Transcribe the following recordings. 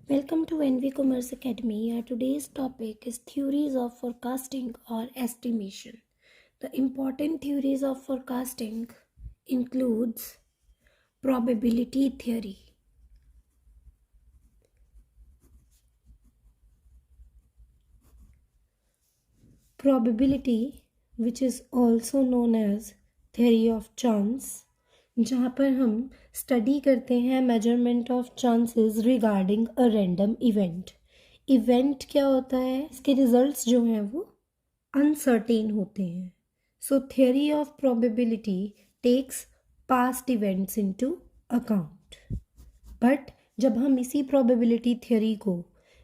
Welcome to NV Commerce Academy. Our today's topic is theories of forecasting or estimation. The important theories of forecasting includes probability theory. Probability, which is also known as theory of chance, जहाँ पर हम study करते हैं measurement of chances regarding a random event. Event क्या होता है, इसके results जो हैं वो अनसर्टेन होते हैं। So theory of probability takes past events into account. But जब हम इसी प्रोबेबिलिटी थियरी को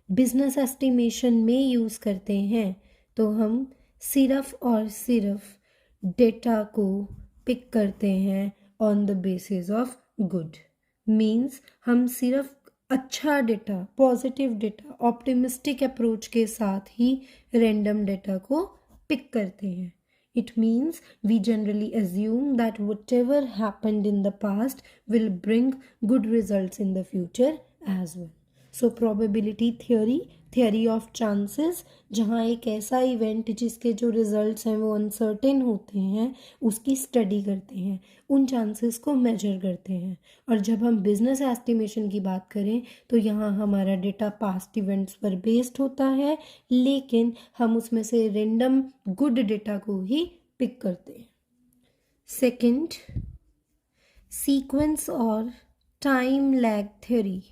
बिजनेस एस्टिमेशन में यूज़ करते हैं तो हम सिर्फ और सिर्फ डेटा को पिक करते हैं on the basis of good. Means हम सिर्फ अच्छा data, positive data, optimistic approach के साथ ही रैंडम डेटा को पिक करते हैं। It means we generally assume that whatever happened in the past will bring good results in the future as well. So probability theory, theory of chances, जहाँ एक ऐसा event जिसके जो रिजल्ट्स हैं वो अनसर्टेन होते हैं उसकी स्टडी करते हैं, उन चांसेस को मेजर करते हैं। और जब हम बिजनेस एस्टिमेशन की बात करें तो यहाँ हमारा डेटा पास्ट इवेंट्स पर बेस्ड होता है, लेकिन हम उसमें से रेंडम गुड डेटा को ही पिक करते हैं। सेकंड, सीक्वेंस और time lag theory.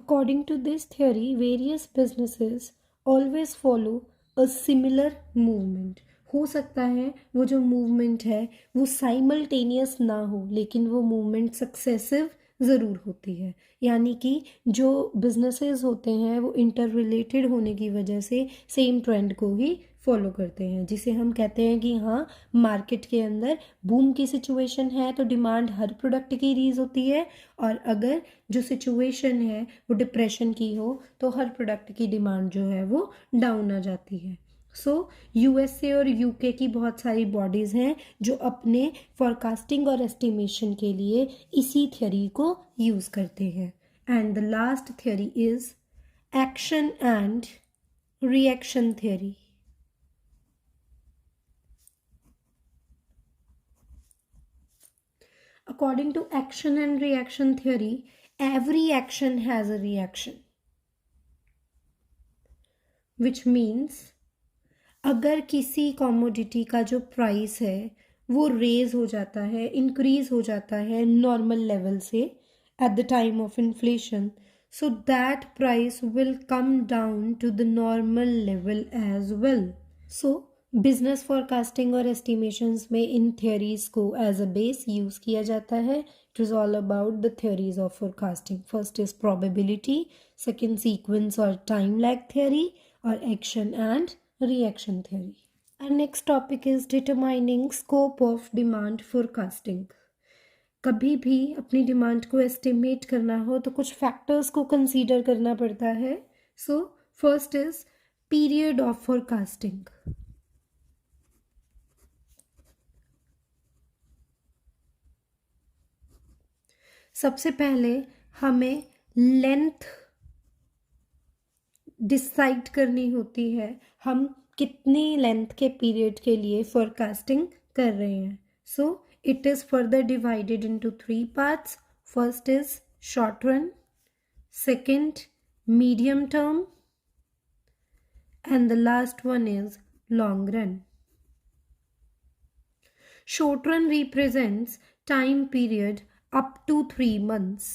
According to this theory, various businesses always follow a similar movement. हो सकता है वो जो मूवमेंट है वो साइमल्टेनियस ना हो, लेकिन वो मूवमेंट सक्सेसिव ज़रूर होती है। यानी कि जो बिजनेसेस होते हैं वो इंटर रिलेटेड होने की वजह से सेम ट्रेंड को ही फॉलो करते हैं, जिसे हम कहते हैं कि हाँ, मार्केट के अंदर बूम की सिचुएशन है तो डिमांड हर प्रोडक्ट की रीज होती है, और अगर जो सिचुएशन है वो डिप्रेशन की हो तो हर प्रोडक्ट की डिमांड जो है वो डाउन आ जाती है। सो यूएसए और यूके की बहुत सारी बॉडीज़ हैं जो अपने फोरकास्टिंग और एस्टिमेशन के लिए इसी थ्योरी को यूज़ करते हैं। And the last theory is action and reaction theory. According to action and reaction theory, every action has a reaction, which means अगर किसी कॉमोडिटी का जो प्राइस है वो रेज हो जाता है, इंक्रीज हो जाता है नॉर्मल लेवल से at the time of inflation, so that price will come down to the normal level as well. So business forecasting और एस्टिमेशंस में इन थियोरीज को एज अ बेस यूज़ किया जाता है। It is all about the theories of forecasting. First is probability, second sequence और time lag theory, और action and reaction theory. Our next topic is determining scope of demand forecasting. कभी भी अपनी demand को estimate करना हो तो कुछ फैक्टर्स को कंसीडर करना पड़ता है। So first is period of forecasting. सबसे पहले हमें लेंथ डिसाइड करनी होती है, हम कितनी लेंथ के पीरियड के लिए फोरकास्टिंग कर रहे हैं। So it is further divided into 3 parts. First is short run, second medium term, and the last one is long run. Short run represents time period up to 3 months.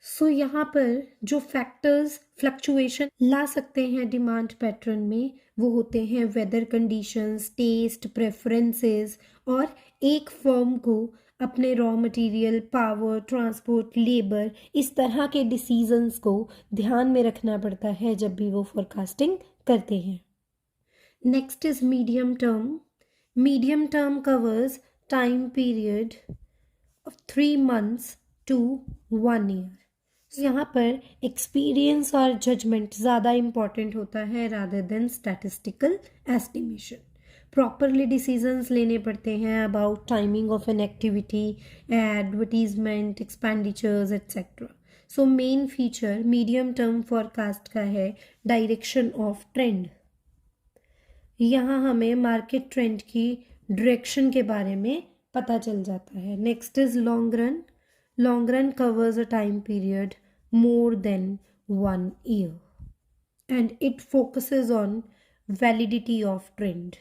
सो यहाँ पर जो factors fluctuation ला सकते हैं demand pattern में वो होते हैं weather conditions, test, preferences, और एक फर्म को अपने raw material, power, transport, labour, इस तरह के डिसीजंस को ध्यान में रखना पड़ता है जब भी वो फोरकास्टिंग करते हैं। Next is medium term. Medium term covers time period of 3 months to 1 year. यहाँ पर एक्सपीरियंस और जजमेंट ज़्यादा इम्पॉर्टेंट होता है rather than statistical estimation. Properly decisions लेने पड़ते हैं about timing of an activity, advertisement, expenditures etcetera. So main feature medium term forecast का है डायरेक्शन ऑफ ट्रेंड। यहाँ हमें मार्केट ट्रेंड की डायरेक्शन के बारे में पता चल जाता है। Next is long run. Long run covers a time period more than 1 year and it focuses on validity of trend.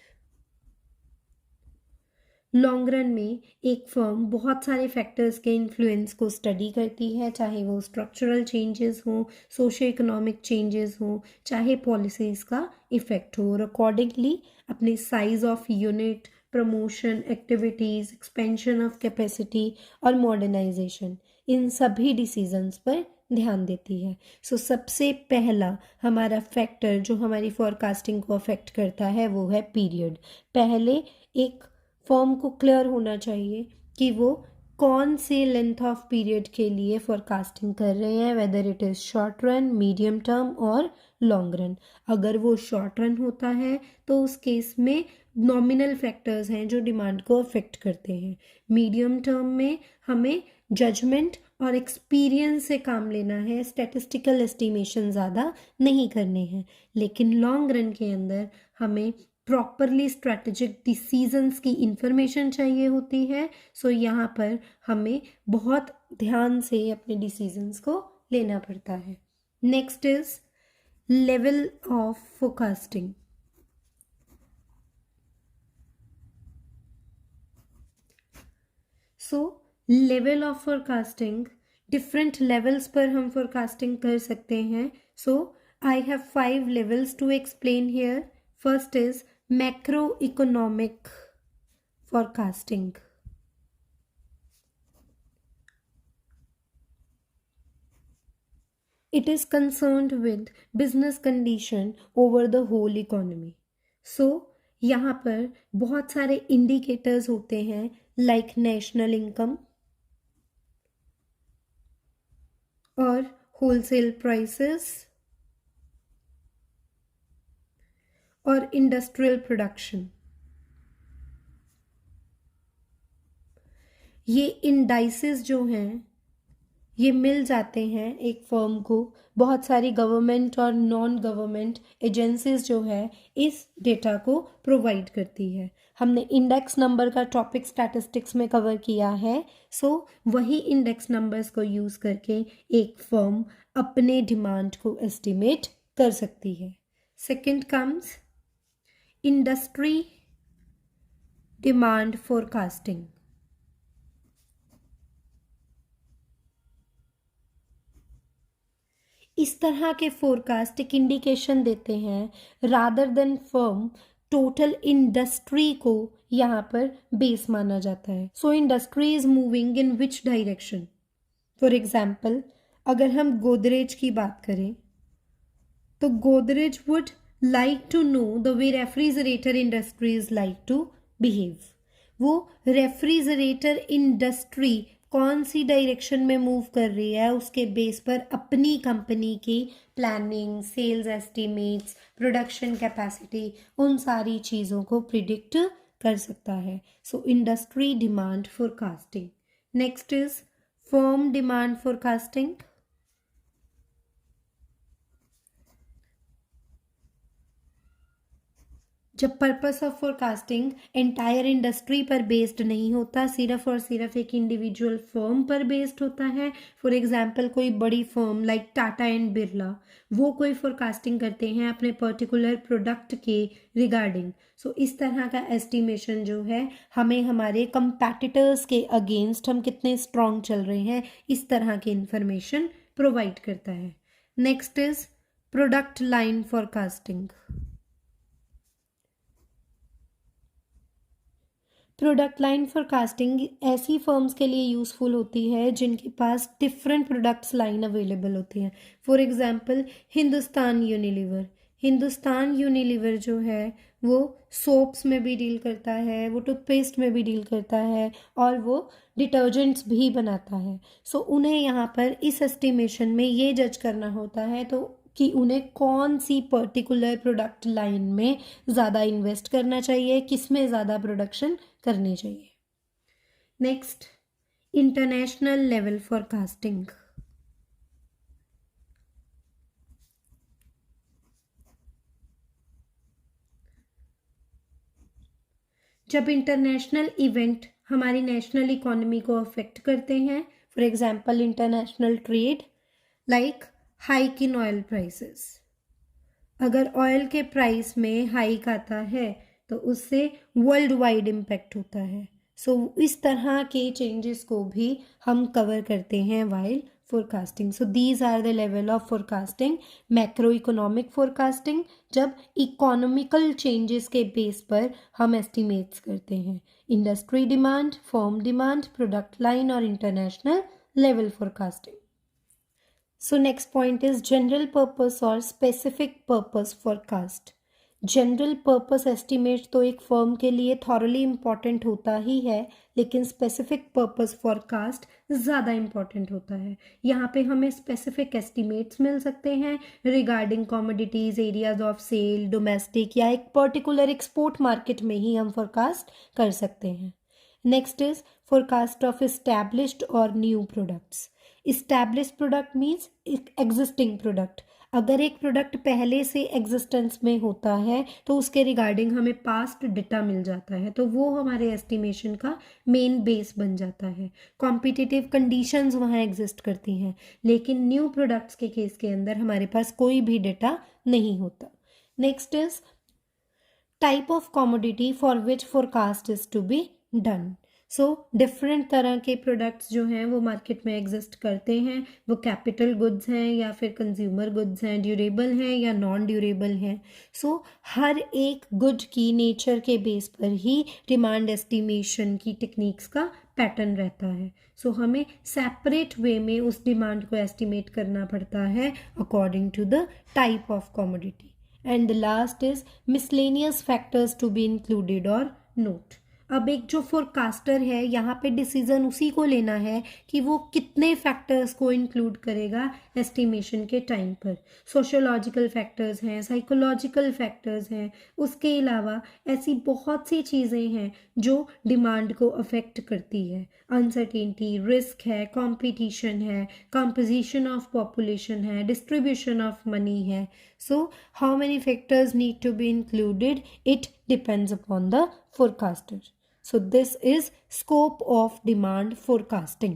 Long run में एक फर्म बहुत सारे फैक्टर्स के इन्फ्लुएंस को स्टडी करती है, चाहे वो स्ट्रक्चरल चेंजेस हों, सोशो इकोनॉमिक चेंजेस हों, चाहे पॉलिसीज़ का इफ़ेक्ट हो, और अकॉर्डिंगली अपने size of unit, promotion activities, expansion of capacity और मॉडर्नाइजेशन, इन सभी डिसीजंस पर ध्यान देती है। सो सबसे पहला हमारा फैक्टर जो हमारी फॉरकास्टिंग को अफेक्ट करता है वो है पीरियड। पहले एक फर्म को क्लियर होना चाहिए कि वो कौन से लेंथ ऑफ पीरियड के लिए फॉरकास्टिंग कर रहे हैं, whether it is short run, medium term और लॉन्ग रन। अगर वो शॉर्ट रन होता है तो उस केस में नॉमिनल फैक्टर्स हैं जो डिमांड को अफेक्ट करते हैं। मीडियम टर्म में हमें जजमेंट और एक्सपीरियंस से काम लेना है, स्टैटिस्टिकल एस्टिमेशन ज़्यादा नहीं करने हैं। लेकिन लॉन्ग रन के अंदर हमें प्रॉपरली स्ट्रैटेजिक डिसीजंस की इंफॉर्मेशन चाहिए होती है। सो यहाँ पर हमें बहुत ध्यान से अपने डिसीजंस को लेना पड़ता है। Next is level of forecasting. So level of forecasting, different levels पर हम फोरकास्टिंग कर सकते हैं। So I have 5 levels to explain here. First is macroeconomic forecasting. It is concerned with business condition over the whole economy. So यहाँ पर बहुत सारे indicators होते हैं like national income और wholesale prices और इंडस्ट्रियल प्रोडक्शन। ये इंडाइसेस जो हैं ये मिल जाते हैं एक फर्म को। बहुत सारी गवर्नमेंट और नॉन गवर्नमेंट एजेंसीज जो है इस डेटा को प्रोवाइड करती है। हमने इंडेक्स नंबर का टॉपिक स्टैटिस्टिक्स में कवर किया है। सो वही इंडेक्स नंबर्स को यूज़ करके एक फर्म अपने डिमांड को एस्टिमेट कर सकती है। Second comes industry demand forecasting. इस तरह के फोरकास्ट एक इंडिकेशन देते हैं rather than firm total industry को यहाँ पर बेस माना जाता है। So industry is moving in which direction. For example अगर हम गोदरेज की बात करें तो Godrej would like to know the way refrigerator industries like to behave. वो रेफ्रिजरेटर इंडस्ट्री कौन सी डायरेक्शन में मूव कर रही है उसके बेस पर अपनी कंपनी की planning, sales estimates, production capacity, उन सारी चीज़ों को प्रिडिक्ट कर सकता है। So industry demand forecasting. Next is firm demand forecasting. जब purpose of forecasting entire industry पर बेस्ड नहीं होता, सिर्फ और सिर्फ एक इंडिविजुअल फर्म पर बेस्ड होता है। फॉर एग्जांपल कोई बड़ी firm like Tata and Birla, वो कोई फोरकास्टिंग करते हैं अपने पर्टिकुलर प्रोडक्ट के रिगार्डिंग। सो इस तरह का एस्टिमेशन जो है हमें हमारे कंपैटिटर्स के अगेंस्ट हम कितने स्ट्रॉन्ग चल रहे हैं इस तरह की इंफॉर्मेशन प्रोवाइड करता है। Next is product line forecasting. Product line forecasting ऐसी फर्म्स के लिए यूज़फुल होती है जिनके पास डिफरेंट प्रोडक्ट्स लाइन अवेलेबल होती हैं। For example Hindustan Unilever. Hindustan Unilever जो है वो सोप्स में भी डील करता है, वो टूथपेस्ट में भी डील करता है और वो डिटर्जेंट्स भी बनाता है। सो उन्हें यहाँ पर इस एस्टिमेशन में ये जज करना होता है तो कि उन्हें कौन सी पर्टिकुलर प्रोडक्ट लाइन में ज़्यादा इन्वेस्ट करना चाहिए, किस में ज़्यादा प्रोडक्शन करनी चाहिए। Next, international level forecasting. जब इंटरनेशनल इवेंट हमारी नेशनल इकोनॉमी को अफेक्ट करते हैं, for example international trade like hike in oil prices, अगर ऑयल के प्राइस में हाइक आता है तो उससे वर्ल्ड वाइड इम्पैक्ट होता है। सो इस तरह के चेंजेस को भी हम कवर करते हैं while forecasting. So these are the level of forecasting. Macroeconomic forecasting, जब इकोनॉमिकल चेंजेस के बेस पर हम एस्टिमेट्स करते हैं। Industry demand, firm demand, product line और international level forecasting. So next point is general purpose और specific purpose forecast. General purpose estimate तो एक फर्म के लिए थॉरली इम्पॉर्टेंट होता ही है, लेकिन स्पेसिफिक पर्पस फॉरकास्ट ज़्यादा इम्पॉर्टेंट होता है। यहाँ पे हमें स्पेसिफिक एस्टिमेट्स मिल सकते हैं regarding commodities, areas of sale, domestic या एक पर्टिकुलर एक्सपोर्ट मार्केट में ही हम फोरकास्ट कर सकते हैं। Next is forecast of established और new products. Established product means existing product. अगर एक प्रोडक्ट पहले से एग्जिस्टेंस में होता है तो उसके रिगार्डिंग हमें पास्ट डेटा मिल जाता है, तो वो हमारे एस्टिमेशन का मेन बेस बन जाता है। कॉम्पिटिटिव कंडीशंस वहाँ एग्जिस्ट करती हैं, लेकिन न्यू प्रोडक्ट्स के केस के अंदर हमारे पास कोई भी डेटा नहीं होता। Next is type of commodity for which forecast is to be done. So different तरह के प्रोडक्ट्स जो हैं वो मार्केट में एग्जिस्ट करते हैं। वो कैपिटल गुड्स हैं या फिर कंज्यूमर गुड्स हैं, ड्यूरेबल हैं या नॉन ड्यूरेबल हैं। सो हर एक गुड की नेचर के बेस पर ही डिमांड एस्टिमेशन की टेक्निक्स का पैटर्न रहता है। सो हमें सेपरेट वे में उस डिमांड को एस्टिमेट करना पड़ता है according to the type of commodity. And the last is miscellaneous factors to be included और नोट। अब एक जो फोरकास्टर है यहाँ पे डिसीजन उसी को लेना है कि वो कितने फैक्टर्स को इंक्लूड करेगा एस्टिमेशन के टाइम पर। सोशियोलॉजिकल फैक्टर्स हैं, साइकोलॉजिकल फैक्टर्स हैं, उसके अलावा ऐसी बहुत सी चीज़ें हैं जो डिमांड को अफेक्ट करती है। अनसर्टेनिटी, रिस्क है, कंपटीशन है, कंपोजिशन ऑफ पॉपुलेशन है, डिस्ट्रीब्यूशन ऑफ मनी है। So how many factors need to be included, it depends upon the forecaster. So this is scope of demand forecasting.